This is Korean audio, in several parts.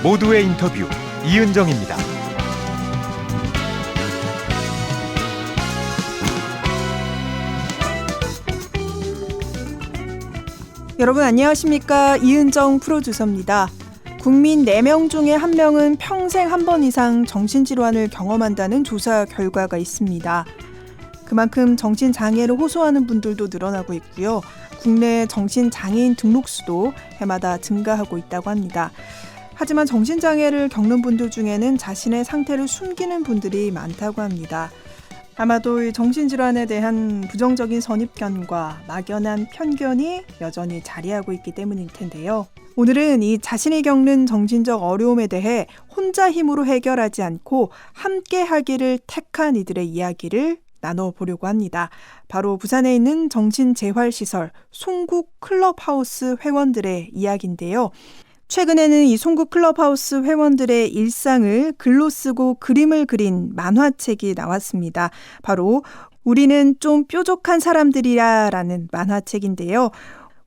모두의 인터뷰 이은정입니다. 여러분 안녕하십니까? 이은정 프로듀서입니다. 국민 4명 중에 1명은 평생 한 번 이상 정신질환을 경험한다는 조사 결과가 있습니다. 그만큼 정신장애를 호소하는 분들도 늘어나고 있고요. 국내 정신장애인 등록수도 해마다 증가하고 있다고 합니다. 하지만 정신장애를 겪는 분들 중에는 자신의 상태를 숨기는 분들이 많다고 합니다. 아마도 이 정신질환에 대한 부정적인 선입견과 막연한 편견이 여전히 자리하고 있기 때문일 텐데요. 오늘은 이 자신이 겪는 정신적 어려움에 대해 혼자 힘으로 해결하지 않고 함께 하기를 택한 이들의 이야기를 나눠보려고 합니다. 바로 부산에 있는 정신재활시설 송국 클럽하우스 회원들의 이야기인데요. 최근에는 이 송국 클럽하우스 회원들의 일상을 글로 쓰고 그림을 그린 만화책이 나왔습니다. 바로 우리는 좀 뾰족한 사람들이라라는 만화책인데요.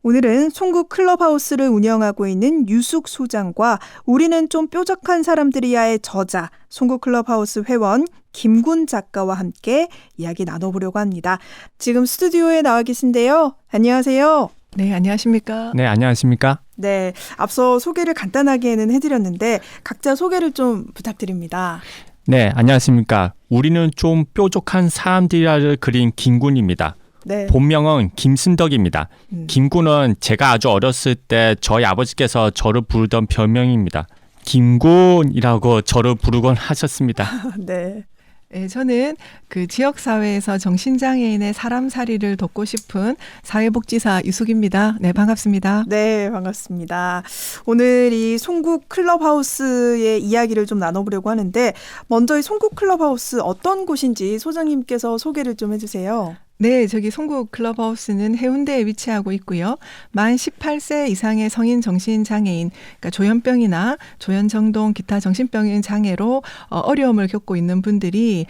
오늘은 송국 클럽하우스를 운영하고 있는 유숙 소장과 우리는 좀 뾰족한 사람들이야의 저자 송국 클럽하우스 회원 김군 작가와 함께 이야기 나눠보려고 합니다. 지금 스튜디오에 나와 계신데요. 안녕하세요. 네, 안녕하십니까? 네, 안녕하십니까? 네, 앞서 소개를 간단하게는 해드렸는데 각자 소개를 좀 부탁드립니다. 네, 안녕하십니까? 우리는 좀 뾰족한 사람들이라를 그린 김군입니다. 네. 본명은 김순덕입니다. 김군은 제가 아주 어렸을 때 저희 아버지께서 저를 부르던 별명입니다. 김군이라고 저를 부르곤 하셨습니다. 네. 네, 저는 그 지역사회에서 정신장애인의 사람살이를 돕고 싶은 사회복지사 유숙입니다. 네, 반갑습니다. 네, 반갑습니다. 오늘 이 송국 클럽하우스의 이야기를 좀 나눠보려고 하는데 먼저 이 송국 클럽하우스 어떤 곳인지 소장님께서 소개를 좀 해주세요. 네, 저기 송국 클럽하우스는 해운대에 위치하고 있고요. 만 18세 이상의 성인 정신장애인, 그러니까 조현병이나 조현정동 기타 정신병인 장애로 어려움을 겪고 있는 분들이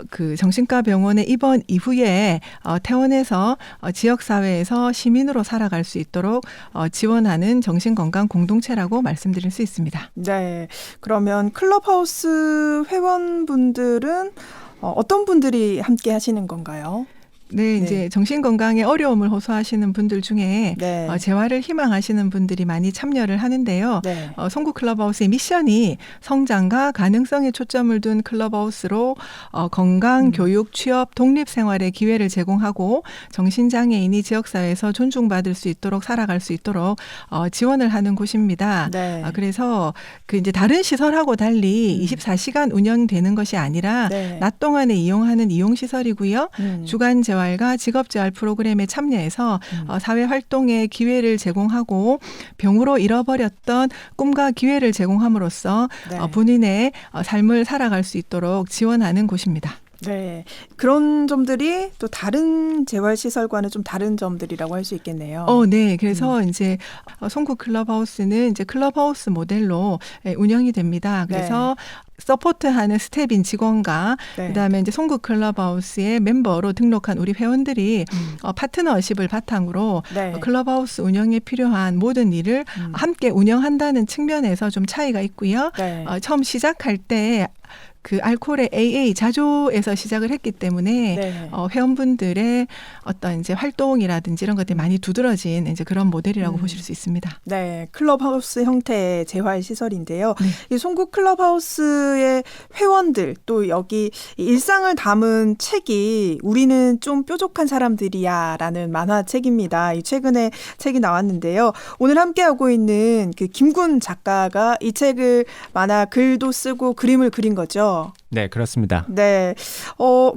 그 정신과 병원에 입원 이후에 퇴원해서 지역사회에서 시민으로 살아갈 수 있도록 지원하는 정신건강 공동체라고 말씀드릴 수 있습니다. 네, 그러면 클럽하우스 회원분들은 어떤 분들이 함께 하시는 건가요? 네, 이제 정신건강에 어려움을 호소하시는 분들 중에 네. 재활을 희망하시는 분들이 많이 참여를 하는데요. 네. 송국 클럽하우스의 미션이 성장과 가능성에 초점을 둔 클럽하우스로 건강, 교육, 취업, 독립생활의 기회를 제공하고 정신장애인이 지역사회에서 존중받을 수 있도록 살아갈 수 있도록 지원을 하는 곳입니다. 네. 그래서 그 이제 다른 시설하고 달리 24시간 운영되는 것이 아니라 네. 낮 동안에 이용하는 이용시설이고요. 주간 재활과 직업재활 프로그램에 참여해서 사회활동의 기회를 제공하고 병으로 잃어버렸던 꿈과 기회를 제공함으로써 네. 본인의 삶을 살아갈 수 있도록 지원하는 곳입니다. 네, 그런 점들이 또 다른 재활시설과는 좀 다른 점들이라고 할 수 있겠네요. 네. 그래서 이제 송국 클럽하우스는 이제 클럽하우스 모델로 운영이 됩니다. 그래서 서포트하는 스텝인 직원과 그다음에 이제 송국 클럽하우스의 멤버로 등록한 우리 회원들이 파트너십을 바탕으로 클럽하우스 운영에 필요한 모든 일을 함께 운영한다는 측면에서 좀 차이가 있고요. 처음 시작할 때 그 알코올의 AA 자조에서 시작을 했기 때문에 회원분들의 어떤 이제 활동이라든지 이런 것들이 많이 두드러진 이제 그런 모델이라고 보실 수 있습니다. 네, 클럽하우스 형태의 재활 시설인데요. 이 송국 클럽하우스의 회원들 또 여기 일상을 담은 책이 우리는 좀 뾰족한 사람들이야라는 만화책입니다. 이 최근에 책이 나왔는데요. 오늘 함께하고 있는 그 김군 작가가 이 책을 만화 글도 쓰고 그림을 그린 거죠. 네, 그렇습니다. 네.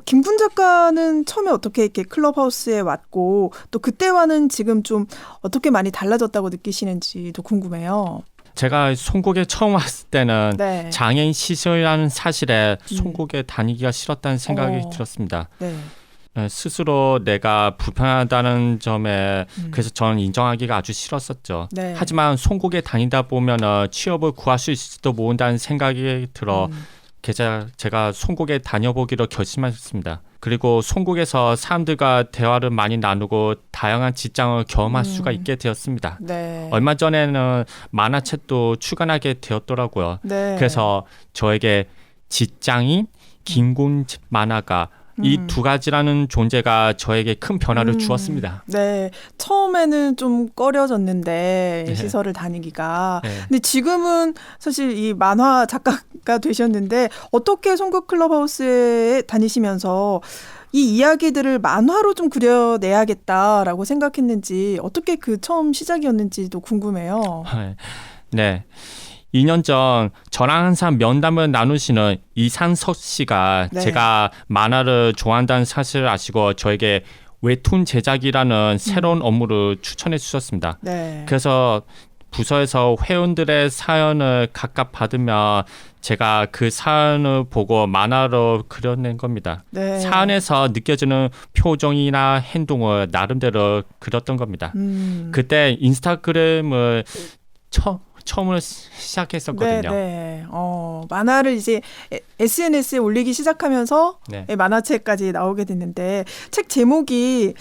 김군 작가는 처음에 어떻게 이렇게 클럽하우스에 왔고 또 그때와는 지금 좀 어떻게 많이 달라졌다고 느끼시는지도 궁금해요. 제가 송국에 처음 왔을 때는 장애인 시설이라는 사실에 송국에 다니기가 싫었다는 생각이 들었습니다. 네. 스스로 내가 불편하다는 점에 그래서 저는 인정하기가 아주 싫었었죠. 하지만 송국에 다니다 보면 취업을 구할 수 있을지도 모른다는 생각이 들어 제가 송국에 다녀보기로 결심했습니다. 그리고 송국에서 사람들과 대화를 많이 나누고 다양한 직장을 경험할 수가 있게 되었습니다. 네. 얼마 전에는 만화책도 출간하게 되었더라고요. 네. 그래서 저에게 직장인, 김군 만화가 이 두 가지라는 존재가 저에게 큰 변화를 주었습니다. 네, 처음에는 좀 꺼려졌는데 네. 시설을 다니기가. 네. 근데 지금은 사실 이 만화 작가가 되셨는데 어떻게 송국 클럽하우스에 다니시면서 이 이야기들을 만화로 좀 그려내야겠다라고 생각했는지 어떻게 그 처음 시작이었는지도 궁금해요. 네. 2년 전 저랑 항상 면담을 나누시는 이상석 씨가 네. 제가 만화를 좋아한다는 사실을 아시고 저에게 웹툰 제작이라는 새로운 업무를 추천해 주셨습니다. 네. 그래서 부서에서 회원들의 사연을 각각 받으면 제가 그 사연을 보고 만화로 그려낸 겁니다. 네. 사연에서 느껴지는 표정이나 행동을 나름대로 그렸던 겁니다. 그때 인스타그램을 처음으로 시작했었거든요. 네. 만화를 이제 SNS에 올리기 시작하면서 네. 만화책까지 나오게 됐는데 책 제목이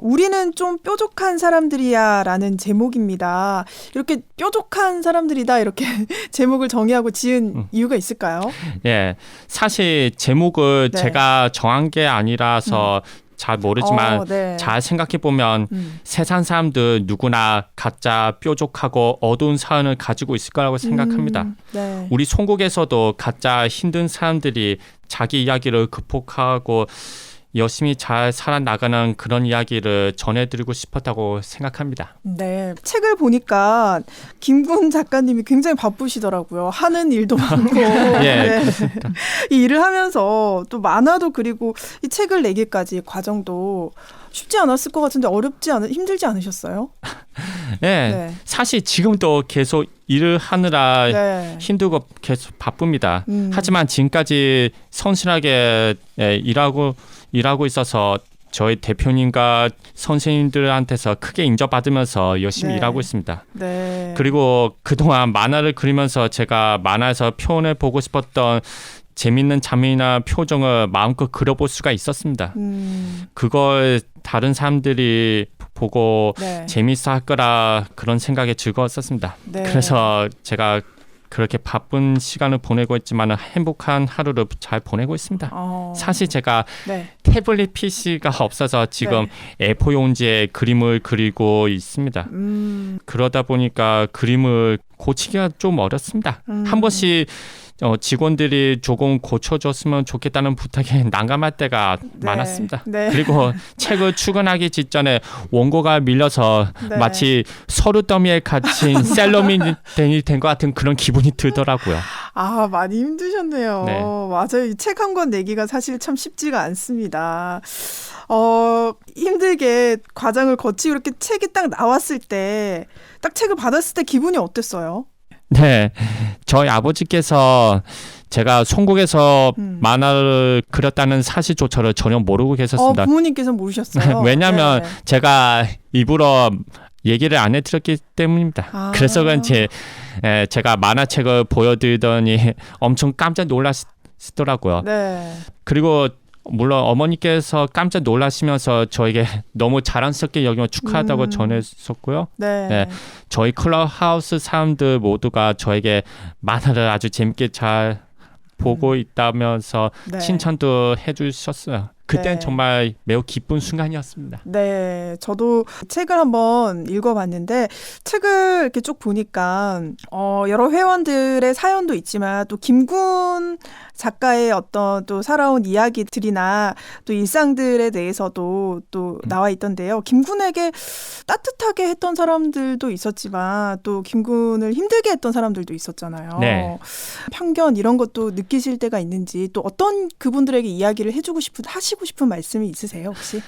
우리는 좀 뾰족한 사람들이야라는 제목입니다. 이렇게 뾰족한 사람들이다 이렇게 제목을 정의하고 지은 이유가 있을까요? 예, 사실 제목을 네. 제가 정한 게 아니라서 잘 모르지만 네. 잘 생각해 보면 세상 사람들 누구나 가짜 뾰족하고 어두운 사연을 가지고 있을 거라고 생각합니다. 네. 우리 송국에서도 가짜 힘든 사람들이 자기 이야기를 극복하고 열심히 잘 살아나가는 그런 이야기를 전해드리고 싶었다고 생각합니다. 네, 책을 보니까 김군 작가님이 굉장히 바쁘시더라고요. 하는 일도 많고 예, 이 일을 하면서 또 만화도 그리고 이 책을 내기까지 과정도 쉽지 않았을 것 같은데 힘들지 않으셨어요? 네, 사실 지금도 계속 일을 하느라 네. 힘들고 계속 바쁩니다. 하지만 지금까지 성실하게 일하고 있어서 저희 대표님과 선생님들한테서 크게 인정받으면서 열심히 네. 일하고 있습니다. 네. 그리고 그동안 만화를 그리면서 제가 만화에서 표현해 보고 싶었던 재밌는 장면이나 표정을 마음껏 그려볼 수가 있었습니다. 그걸 다른 사람들이 보고 네. 재밌어 할 거라 그런 생각에 즐거웠었습니다. 네. 그래서 제가 그렇게 바쁜 시간을 보내고 있지만 행복한 하루를 잘 보내고 있습니다. 사실 제가 네. 태블릿 PC가 없어서 지금 A4 용지에 그림을 그리고 있습니다. 그러다 보니까 그림을 고치기가 좀 어렵습니다. 한 번씩 직원들이 조금 고쳐줬으면 좋겠다는 부탁에 난감할 때가 많았습니다. 네. 그리고 책을 출간하기 직전에 원고가 밀려서 네. 마치 서류 더미에 갇힌 셀러민이 된 것 같은 그런 기분이 들더라고요. 아, 많이 힘드셨네요. 네. 맞아요. 이 책 한 권 내기가 사실 참 쉽지가 않습니다. 힘들게 과정을 거치고 이렇게 책이 딱 나왔을 때, 딱 책을 받았을 때 기분이 어땠어요? 네, 저희 아버지께서 제가 송국에서 만화를 그렸다는 사실조차를 전혀 모르고 계셨습니다. 부모님께서 모르셨어요? 왜냐하면 네. 제가 일부러 얘기를 안 해드렸기 때문입니다. 그래서 그런지 제가 만화책을 보여드리더니 엄청 깜짝 놀라시더라고요. 네. 그리고 물론 어머니께서 깜짝 놀라시면서 저에게 너무 자랑스럽게 여기며 축하하다고 전했었고요. 네. 네, 저희 클럽하우스 사람들 모두가 저에게 만화를 아주 재밌게 잘 보고 있다면서 네. 칭찬도 해주셨어요. 그땐 네. 정말 매우 기쁜 순간이었습니다. 네, 저도 책을 한번 읽어봤는데 책을 이렇게 쭉 보니까 여러 회원들의 사연도 있지만 또 김군 작가의 어떤 또 살아온 이야기들이나 또 일상들에 대해서도 또 나와 있던데요. 김군에게 따뜻하게 했던 사람들도 있었지만 또 김군을 힘들게 했던 사람들도 있었잖아요. 네. 편견 이런 것도 느끼실 때가 있는지 또 어떤 그분들에게 이야기를 하시고 하시고 싶은 말씀이 있으세요 혹시?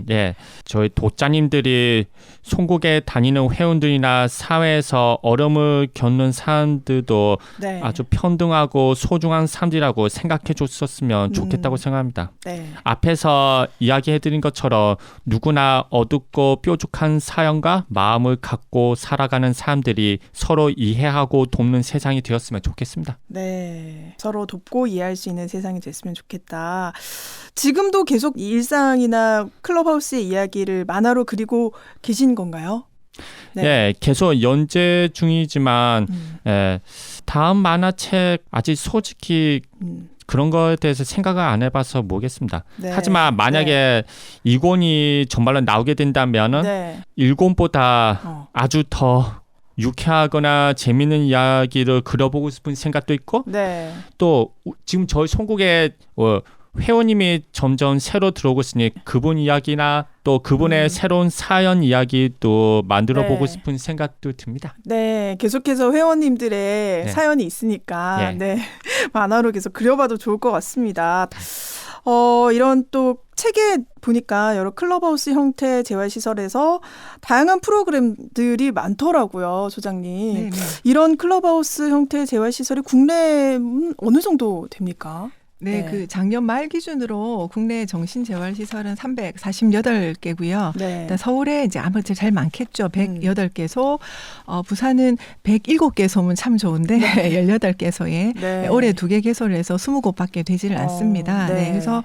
네. 저희 도자님들이 송국에 다니는 회원들이나 사회에서 어려움을 겪는 사람들도 네. 아주 평등하고 소중한 사람들이라고 생각해 줬었으면 좋겠다고 생각합니다. 네. 앞에서 이야기해드린 것처럼 누구나 어둡고 뾰족한 사연과 마음을 갖고 살아가는 사람들이 서로 이해하고 돕는 세상이 되었으면 좋겠습니다. 네. 서로 돕고 이해할 수 있는 세상이 됐으면 좋겠다. 지금도 계속 일상이나 클럽하우스의 이야기를 만화로 그리고 계신 건가요? 네, 계속 연재 중이지만 다음 만화책 아직 솔직히 그런 거에 대해서 생각을 안 해봐서 모르겠습니다. 네. 하지만 만약에 이 권이 정말로 나오게 된다면 1권보다 아주 더 유쾌하거나 재미있는 이야기를 그려보고 싶은 생각도 있고 또 지금 저희 송국에 회원님이 점점 새로 들어오고 있으니 그분 이야기나 또 그분의 새로운 사연 이야기도 만들어 보고 싶은 생각도 듭니다. 네, 계속해서 회원님들의 사연이 있으니까 만화로 계속 그려봐도 좋을 것 같습니다. 이런 또 책에 보니까 여러 클럽하우스 형태 재활시설에서 다양한 프로그램들이 많더라고요, 소장님. 네네. 이런 클럽하우스 형태 재활시설이 국내는 어느 정도 됩니까? 네, 그 작년 말 기준으로 국내 정신재활시설은 348개고요. 일단 서울에 이제 아무래도 제일 많겠죠. 108개소. 부산은 107개소면 참 좋은데 18개소에 올해 2개 개소를 해서 20곳밖에 되지를 않습니다. 그래서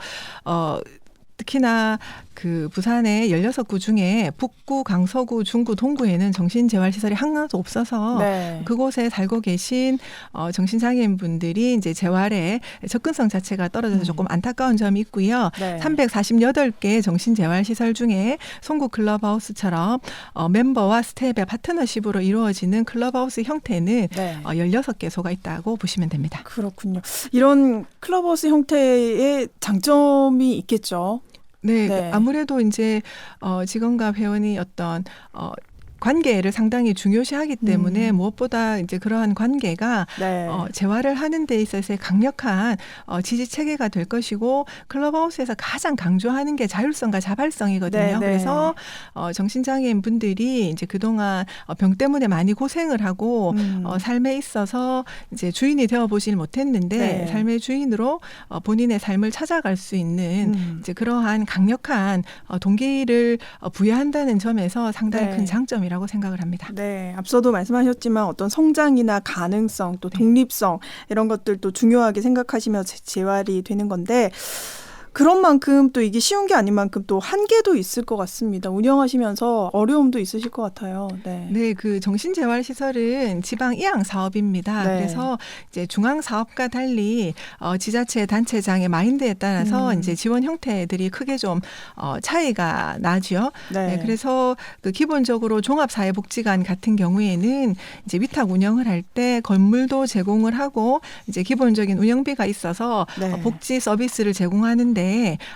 특히나 그 부산의 16구 중에 북구, 강서구, 중구, 동구에는 정신재활시설이 하나도 없어서 그곳에 살고 계신 정신장애인분들이 이제 재활에 접근성 자체가 떨어져서 조금 안타까운 점이 있고요. 348개 정신재활시설 중에 송국 클럽하우스처럼 멤버와 스텝의 파트너십으로 이루어지는 클럽하우스 형태는 16개소가 있다고 보시면 됩니다. 그렇군요. 이런 클럽하우스 형태의 장점이 있겠죠. 네. 아무래도 이제 직원과 회원이 어떤 관계를 상당히 중요시하기 때문에 무엇보다 이제 그러한 관계가 재활을 하는 데 있어서의 강력한 지지 체계가 될 것이고 클럽하우스에서 가장 강조하는 게 자율성과 자발성이거든요. 그래서 정신장애인 분들이 이제 그동안 병 때문에 많이 고생을 하고 삶에 있어서 이제 주인이 되어 보질 못했는데 삶의 주인으로 본인의 삶을 찾아갈 수 있는 이제 그러한 강력한 동기를 부여한다는 점에서 상당히 큰 장점이 라고 생각을 합니다. 네, 앞서도 말씀하셨지만 어떤 성장이나 가능성 또 독립성 이런 것들도 중요하게 생각하시며 재활이 되는 건데 그런 만큼 또 이게 쉬운 게 아닌 만큼 또 한계도 있을 것 같습니다. 운영하시면서 어려움도 있으실 것 같아요. 네, 그 정신재활시설은 지방 이양 사업입니다. 그래서 이제 중앙 사업과 달리 지자체 단체장의 마인드에 따라서 이제 지원 형태들이 크게 좀 차이가 나죠. 그래서 그 기본적으로 종합사회복지관 같은 경우에는 이제 위탁 운영을 할 때 건물도 제공을 하고 이제 기본적인 운영비가 있어서 복지 서비스를 제공하는데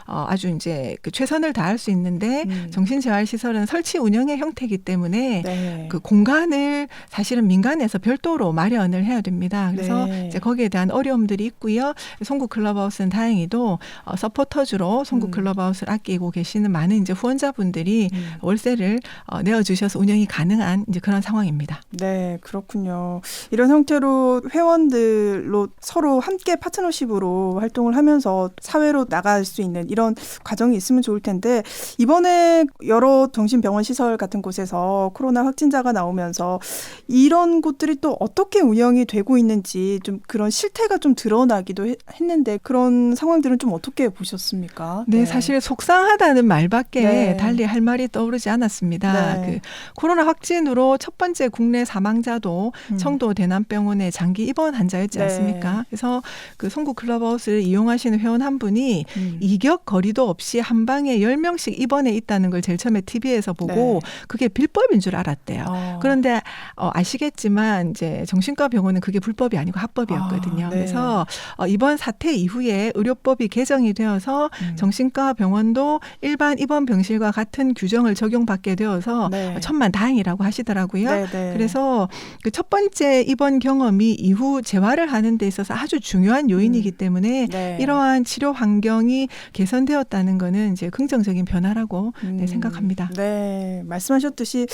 아주 이제 그 최선을 다할 수 있는데 정신재활시설은 설치 운영의 형태이기 때문에 그 공간을 사실은 민간에서 별도로 마련을 해야 됩니다. 그래서 이제 거기에 대한 어려움들이 있고요. 송국 클럽하우스는 다행히도 서포터즈로 송국 클럽하우스를 아끼고 계시는 많은 이제 후원자분들이 월세를 내어주셔서 운영이 가능한 이제 그런 상황입니다. 네, 그렇군요. 이런 형태로 회원들로 서로 함께 파트너십으로 활동을 하면서 사회로 나갈 수 있는 이런 과정이 있으면 좋을 텐데 이번에 여러 정신병원 시설 같은 곳에서 코로나 확진자가 나오면서 이런 곳들이 또 어떻게 운영이 되고 있는지 좀 그런 실태가 좀 드러나기도 했는데 그런 상황들은 좀 어떻게 보셨습니까? 네, 사실 속상하다는 말밖에 달리 할 말이 떠오르지 않았습니다. 그 코로나 확진으로 첫 번째 국내 사망자도 청도 대남병원의 장기 입원 환자였지 않습니까? 그래서 그 송국 클럽하우스를 이용하시는 회원 한 분이 이격 거리도 없이 한 방에 10명씩 입원해 있다는 걸 제일 처음에 TV에서 보고 그게 불법인 줄 알았대요. 그런데 아시겠지만 이제 정신과 병원은 그게 불법이 아니고 합법이었거든요. 그래서 이번 사태 이후에 의료법이 개정이 되어서 정신과 병원도 일반 입원 병실과 같은 규정을 적용받게 되어서 천만다행이라고 하시더라고요. 그래서 그 첫 번째 입원 경험이 이후 재활을 하는 데 있어서 아주 중요한 요인이기 때문에 이러한 치료 환경이 상황이 개선되었다는 거는 이제 긍정적인 변화라고 생각합니다. 네, 말씀하셨듯이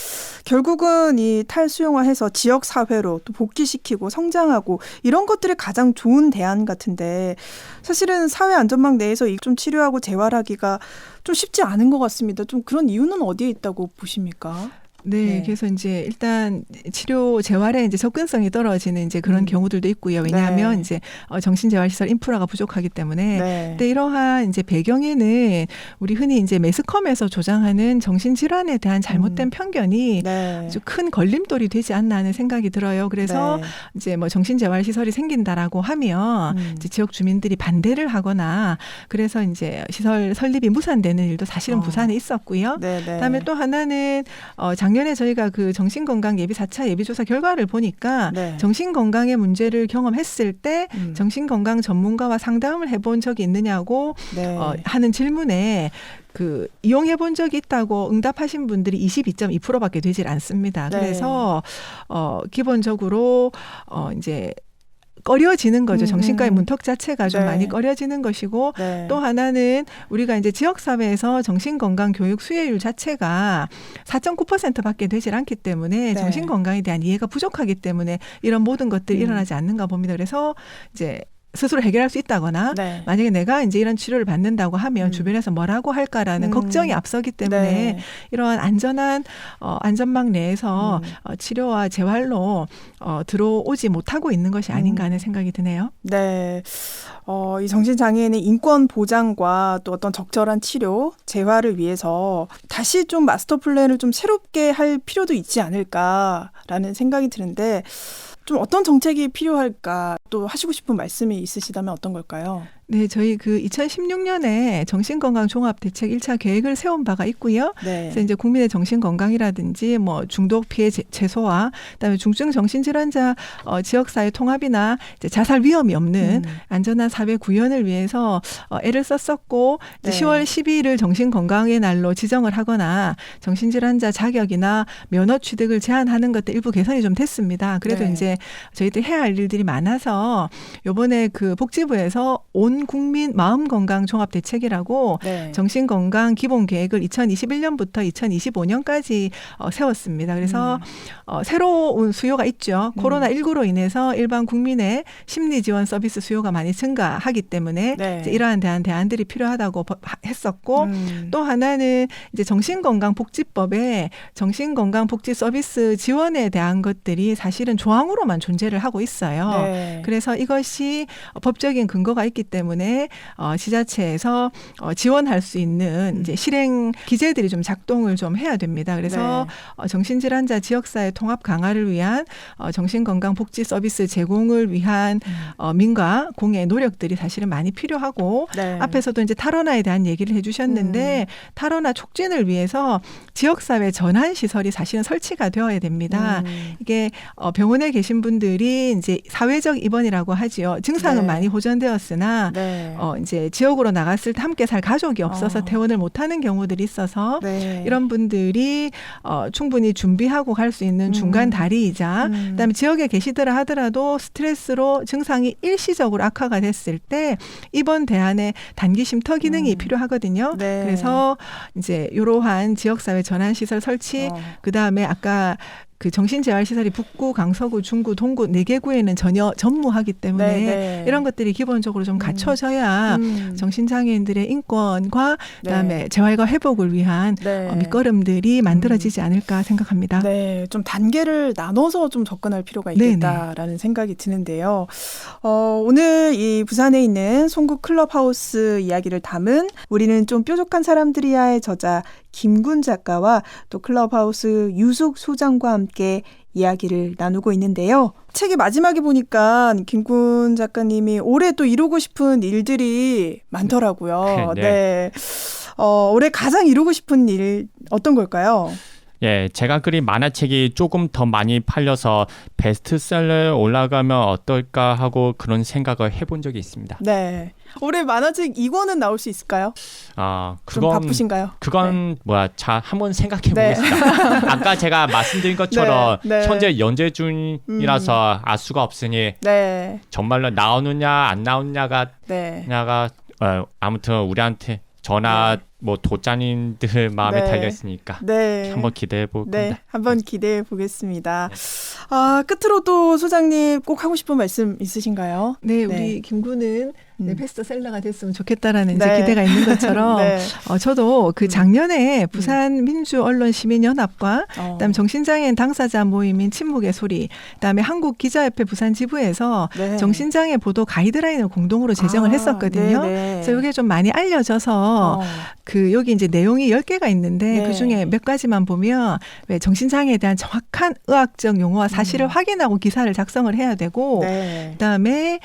결국은 이 탈수용화해서 지역 사회로 또 복귀시키고 성장하고 이런 것들이 가장 좋은 대안 같은데 사실은 사회 안전망 내에서 좀 치료하고 재활하기가 좀 쉽지 않은 것 같습니다. 좀 그런 이유는 어디에 있다고 보십니까? 네, 그래서 이제 일단 치료 재활에 이제 접근성이 떨어지는 이제 그런 경우들도 있고요. 왜냐하면 네. 이제 정신재활시설 인프라가 부족하기 때문에. 네. 근데 이러한 이제 배경에는 우리 흔히 이제 매스컴에서 조장하는 정신질환에 대한 잘못된 편견이 네. 아주 큰 걸림돌이 되지 않나 하는 생각이 들어요. 그래서 네. 이제 뭐 정신재활시설이 생긴다라고 하면 이제 지역 주민들이 반대를 하거나 그래서 이제 시설 설립이 무산되는 일도 사실은 부산에 있었고요. 네. 네. 그다음에 또 하나는 작년에 저희가 그 정신건강 예비 4차 예비조사 결과를 보니까 네. 정신건강의 문제를 경험했을 때 정신건강 전문가와 상담을 해본 적이 있느냐고 네. 하는 질문에 그 이용해 본 적이 있다고 응답하신 분들이 22.2%밖에 되질 않습니다. 네. 그래서 기본적으로 이제 꺼려지는 거죠. 정신과의 문턱 자체가 좀 네. 많이 꺼려지는 것이고 네. 또 하나는 우리가 이제 지역사회에서 정신건강 교육 수혜율 자체가 4.9%밖에 되질 않기 때문에 네. 정신건강에 대한 이해가 부족하기 때문에 이런 모든 것들이 일어나지 않는가 봅니다. 그래서 이제 스스로 해결할 수 있다거나 네. 만약에 내가 이제 이런 치료를 받는다고 하면 주변에서 뭐라고 할까라는 걱정이 앞서기 때문에 네. 이러한 안전한 안전망 내에서 치료와 재활로 들어오지 못하고 있는 것이 아닌가 하는 생각이 드네요. 네. 이 정신장애인의 인권 보장과 또 어떤 적절한 치료, 재활을 위해서 다시 좀 마스터 플랜을 좀 새롭게 할 필요도 있지 않을까라는 생각이 드는데 좀 어떤 정책이 필요할까 또 하시고 싶은 말씀이 있으시다면 어떤 걸까요? 네, 저희 그 2016년에 정신건강 종합대책 1차 계획을 세운 바가 있고요. 네. 그래서 이제 국민의 정신건강이라든지 뭐 중독 피해 최소화, 그다음에 중증 정신질환자 지역사회 통합이나 이제 자살 위험이 없는 안전한 사회 구현을 위해서 애를 썼었고 네. 10월 12일을 정신건강의 날로 지정을 하거나 정신질환자 자격이나 면허 취득을 제한하는 것들 일부 개선이 좀 됐습니다. 그래도 네. 이제 저희들 해야 할 일들이 많아서 이번에 그 복지부에서 온 국민 마음건강 종합대책이라고 네. 정신건강 기본계획을 2021년부터 2025년까지 세웠습니다. 그래서 새로운 수요가 있죠. 코로나19로 인해서 일반 국민의 심리지원 서비스 수요가 많이 증가하기 때문에 네. 이제 이러한 대안들이 필요하다고 했었고 또 하나는 이제 정신건강복지법에 정신건강복지 서비스 지원에 대한 것들이 사실은 조항으로만 존재를 하고 있어요. 네. 그래서 이것이 법적인 근거가 있기 때문에 지자체에서 지원할 수 있는 이제 실행 기제들이 좀 작동을 좀 해야 됩니다. 그래서 정신질환자 지역사회 통합 강화를 위한 정신건강복지 서비스 제공을 위한 민과 공의 노력들이 사실은 많이 필요하고 네. 앞에서도 이제 탈원화에 대한 얘기를 해주셨는데 탈원화 촉진을 위해서 지역사회 전환 시설이 사실은 설치가 되어야 됩니다. 이게 병원에 계신 분들이 이제 사회적 입원이라고 하지요. 증상은 네. 많이 호전되었으나 네. 이제 지역으로 나갔을 때 함께 살 가족이 없어서 퇴원을 못하는 경우들이 있어서 네. 이런 분들이 충분히 준비하고 갈 수 있는 중간 다리이자 그다음에 지역에 계시더라 하더라도 스트레스로 증상이 일시적으로 악화가 됐을 때 입원 대안의 단기 쉼터 기능이 필요하거든요. 네. 그래서 이제 이러한 지역사회 전환시설 설치 그다음에 아까 그 정신재활시설이 북구, 강서구, 중구, 동구 4개 구에는 전혀 전무하기 때문에 네. 이런 것들이 기본적으로 좀 갖춰져야 정신장애인들의 인권과 그다음에 재활과 회복을 위한 네. 밑거름들이 만들어지지 않을까 생각합니다. 네, 좀 단계를 나눠서 좀 접근할 필요가 있겠다라는 생각이 드는데요. 오늘 이 부산에 있는 송구 클럽하우스 이야기를 담은 우리는 좀 뾰족한 사람들이야의 저자 김군 작가와 또 클럽하우스 유숙 소장과 함께 이야기를 나누고 있는데요. 책의 마지막에 보니까 김군 작가님이 올해 또 이루고 싶은 일들이 많더라고요. 네. 네. 올해 가장 이루고 싶은 일 어떤 걸까요? 예, 제가 그린 만화책이 조금 더 많이 팔려서 베스트셀러에 올라가면 어떨까 하고 그런 생각을 해본 적이 있습니다. 네. 올해 만화책 2권은 나올 수 있을까요? 좀 바쁘신가요? 그건 자 한번 생각해 보겠습니다. 아까 제가 말씀드린 것처럼 네. 현재 연재 중이라서 알 수가 없으니 네. 정말로 나오느냐 안 나오느냐가 네. 아무튼 우리한테 저나 뭐 도자님들 마음에 달려 있으니까 한번 기대해 볼 겁니다. 한번 기대해 보겠습니다. 끝으로 또 소장님 꼭 하고 싶은 말씀 있으신가요? 네, 우리 김구는 베스트셀러가 됐으면 좋겠다라는 이제 기대가 있는 것처럼 저도 그 작년에 부산 민주언론시민연합과 그다음에 정신장애인 당사자 모임인 침묵의 소리, 그다음에 한국기자협회 부산지부에서 정신장애 보도 가이드라인을 공동으로 제정을 했었거든요. 그래서 이게 좀 많이 알려져서 그 여기 이제 내용이 10개가 있는데 그중에 몇 가지만 보면 왜 정신장애에 대한 정확한 의학적 용어와 사실을 확인하고 기사를 작성을 해야 되고 그다음에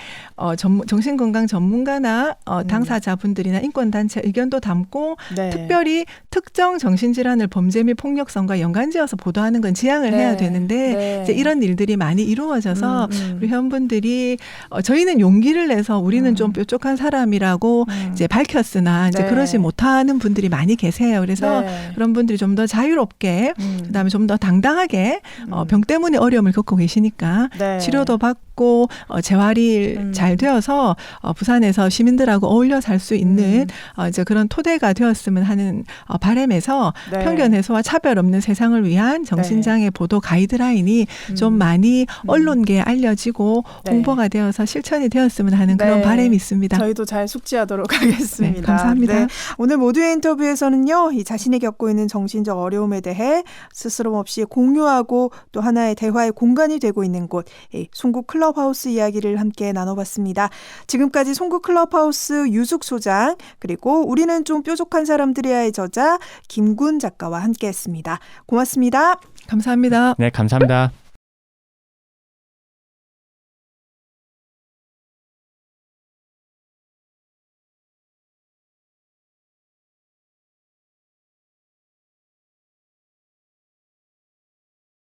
정신건강 전문가나 당사자분들이나 인권단체 의견도 담고 특별히 특정 정신질환을 범죄 및 폭력성과 연관지어서 보도하는 건 지양을 해야 되는데 이제 이런 일들이 많이 이루어져서 우리 회원분들이 저희는 용기를 내서 우리는 좀 뾰족한 사람이라고 이제 밝혔으나 이제 그러지 못하는 분들이 많이 계세요. 그래서 그런 분들이 좀 더 자유롭게 그다음에 좀 더 당당하게 병 때문에 어려움을 겪고 계시니까 치료도 받고 재활이 잘 되어서 부산에서 시민들하고 어울려 살 수 있는 이제 그런 토대가 되었으면 하는 바람에서 편견 해소와 차별 없는 세상을 위한 정신장애 보도 가이드라인이 좀 많이 언론계에 알려지고 홍보가 되어서 실천이 되었으면 하는 그런 바람이 있습니다. 저희도 잘 숙지하도록 하겠습니다. 감사합니다. 오늘 모두의 인터뷰에서는요, 이 자신이 겪고 있는 정신적 어려움에 대해 스스럼 없이 공유하고 또 하나의 대화의 공간이 되고 있는 곳, 송구 클럽하우스 이야기를 함께 나눠봤습니다. 지금까지 송구 클럽하우스 유숙 소장, 그리고 우리는 좀 뾰족한 사람들이야의 저자 김군 작가와 함께했습니다. 고맙습니다. 감사합니다. 네, 감사합니다.